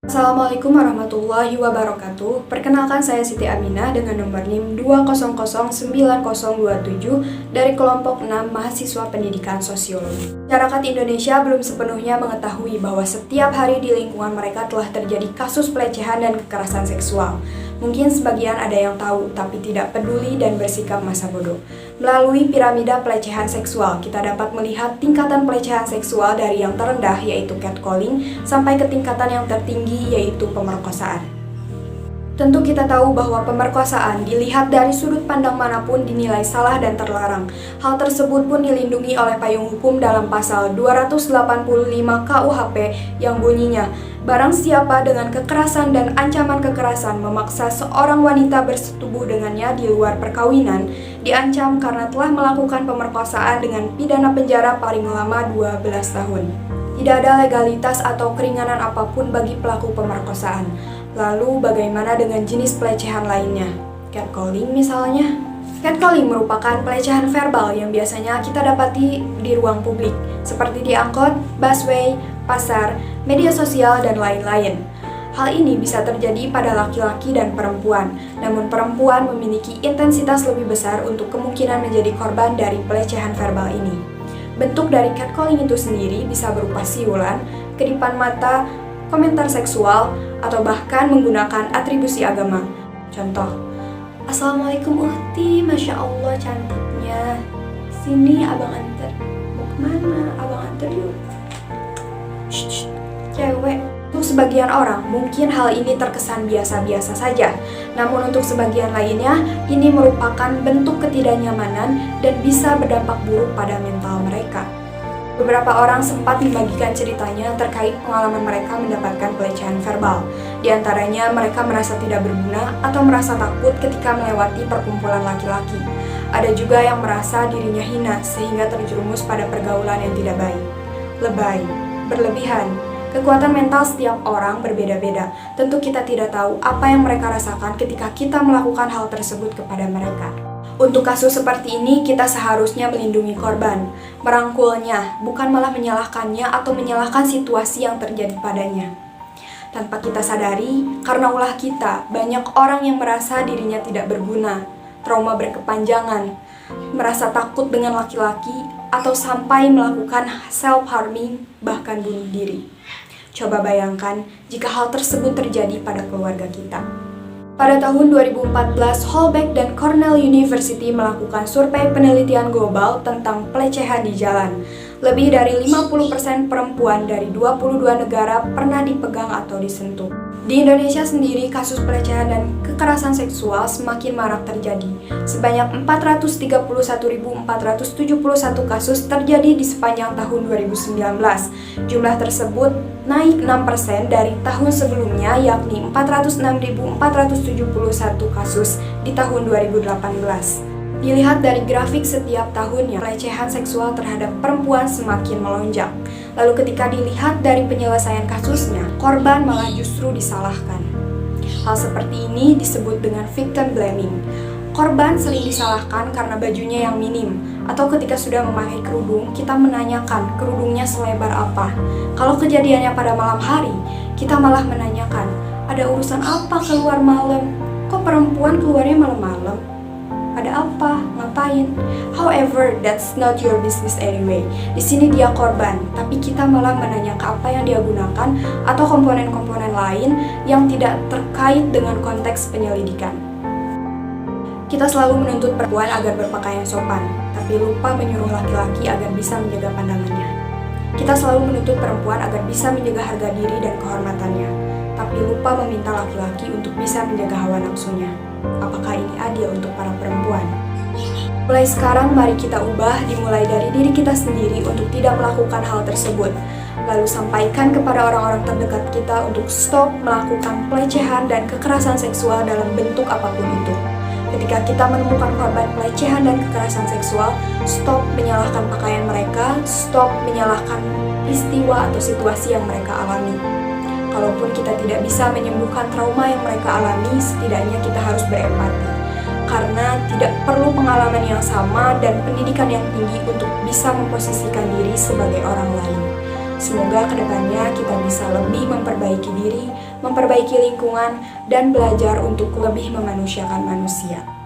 Assalamualaikum warahmatullahi wabarakatuh. Perkenalkan, saya Siti Aminah dengan nomor NIM 2009027 dari kelompok 6 mahasiswa pendidikan sosiologi. Masyarakat Indonesia belum sepenuhnya mengetahui bahwa setiap hari di lingkungan mereka telah terjadi kasus pelecehan dan kekerasan seksual. Mungkin sebagian ada yang tahu, tapi tidak peduli dan bersikap masa bodoh. Melalui piramida pelecehan seksual, kita dapat melihat tingkatan pelecehan seksual dari yang terendah, yaitu catcalling, sampai ke tingkatan yang tertinggi, yaitu pemerkosaan. Tentu kita tahu bahwa pemerkosaan dilihat dari sudut pandang manapun dinilai salah dan terlarang. Hal tersebut pun dilindungi oleh payung hukum dalam pasal 285 KUHP yang bunyinya, barang siapa dengan kekerasan dan ancaman kekerasan memaksa seorang wanita bersetubuh dengannya di luar perkawinan, diancam karena telah melakukan pemerkosaan dengan pidana penjara paling lama 12 tahun. Tidak ada legalitas atau keringanan apapun bagi pelaku pemerkosaan. Lalu bagaimana dengan jenis pelecehan lainnya? Catcalling misalnya. Catcalling merupakan pelecehan verbal yang biasanya kita dapati di ruang publik, seperti di angkot, busway, pasar, media sosial, dan lain-lain. Hal ini bisa terjadi pada laki-laki dan perempuan, namun perempuan memiliki intensitas lebih besar untuk kemungkinan menjadi korban dari pelecehan verbal ini. Bentuk dari catcalling itu sendiri bisa berupa siulan, kedipan mata, komentar seksual, atau bahkan menggunakan atribusi agama. Contoh, Assalamualaikum Uhti, Masya Allah cantiknya. Sini abang anter. Mau kemana? Abang anter yuk. Shh, cewek. Untuk sebagian orang, mungkin hal ini terkesan biasa-biasa saja. Namun untuk sebagian lainnya, ini merupakan bentuk ketidaknyamanan dan bisa berdampak buruk pada mental mereka. Beberapa orang sempat membagikan ceritanya terkait pengalaman mereka mendapatkan pelecehan verbal. Di antaranya, mereka merasa tidak berguna atau merasa takut ketika melewati perkumpulan laki-laki. Ada juga yang merasa dirinya hina sehingga terjerumus pada pergaulan yang tidak baik. Lebay, berlebihan. Kekuatan mental setiap orang berbeda-beda. Tentu kita tidak tahu apa yang mereka rasakan ketika kita melakukan hal tersebut kepada mereka. Untuk kasus seperti ini, kita seharusnya melindungi korban, merangkulnya, bukan malah menyalahkannya atau menyalahkan situasi yang terjadi padanya. Tanpa kita sadari, karena ulah kita, banyak orang yang merasa dirinya tidak berguna, trauma berkepanjangan, merasa takut dengan laki-laki, atau sampai melakukan self-harming, bahkan bunuh diri. Coba bayangkan jika hal tersebut terjadi pada keluarga kita. Pada tahun 2014, Holbeck dan Cornell University melakukan survei penelitian global tentang pelecehan di jalan. Lebih dari 50% perempuan dari 22 negara pernah dipegang atau disentuh. Di Indonesia sendiri, kasus pelecehan dan kekerasan seksual semakin marak terjadi. Sebanyak 431.471 kasus terjadi di sepanjang tahun 2019. Jumlah tersebut naik 6% dari tahun sebelumnya, yakni 406.471 kasus di tahun 2018. Dilihat dari grafik setiap tahunnya, pelecehan seksual terhadap perempuan semakin melonjak. Lalu ketika dilihat dari penyelesaian kasusnya, korban malah justru disalahkan. Hal seperti ini disebut dengan victim blaming. Korban sering disalahkan karena bajunya yang minim, atau ketika sudah memakai kerudung, kita menanyakan kerudungnya selebar apa. Kalau kejadiannya pada malam hari, kita malah menanyakan, ada urusan apa keluar malam? Kok perempuan keluarnya malam-malam? Ada apa? Ngapain? However, that's not your business anyway. Di sini dia korban, tapi kita malah menanyakan apa yang dia gunakan atau komponen-komponen lain yang tidak terkait dengan konteks penyelidikan. Kita selalu menuntut perempuan agar berpakaian sopan, tapi lupa menyuruh laki-laki agar bisa menjaga pandangannya. Kita selalu menuntut perempuan agar bisa menjaga harga diri dan kehormatannya, tapi lupa meminta laki-laki untuk bisa menjaga hawa nafsunya. Apakah ini adil untuk para perempuan? Mulai sekarang, mari kita ubah, dimulai dari diri kita sendiri untuk tidak melakukan hal tersebut. Lalu sampaikan kepada orang-orang terdekat kita untuk stop melakukan pelecehan dan kekerasan seksual dalam bentuk apapun itu. Ketika kita menemukan korban pelecehan dan kekerasan seksual, stop menyalahkan pakaian mereka, stop menyalahkan peristiwa atau situasi yang mereka alami. Kalaupun kita tidak bisa menyembuhkan trauma yang mereka alami, setidaknya kita harus berempati. Karena tidak perlu pengalaman yang sama dan pendidikan yang tinggi untuk bisa memposisikan diri sebagai orang lain. Semoga kedepannya kita bisa lebih memperbaiki diri, memperbaiki lingkungan, dan belajar untuk lebih memanusiakan manusia.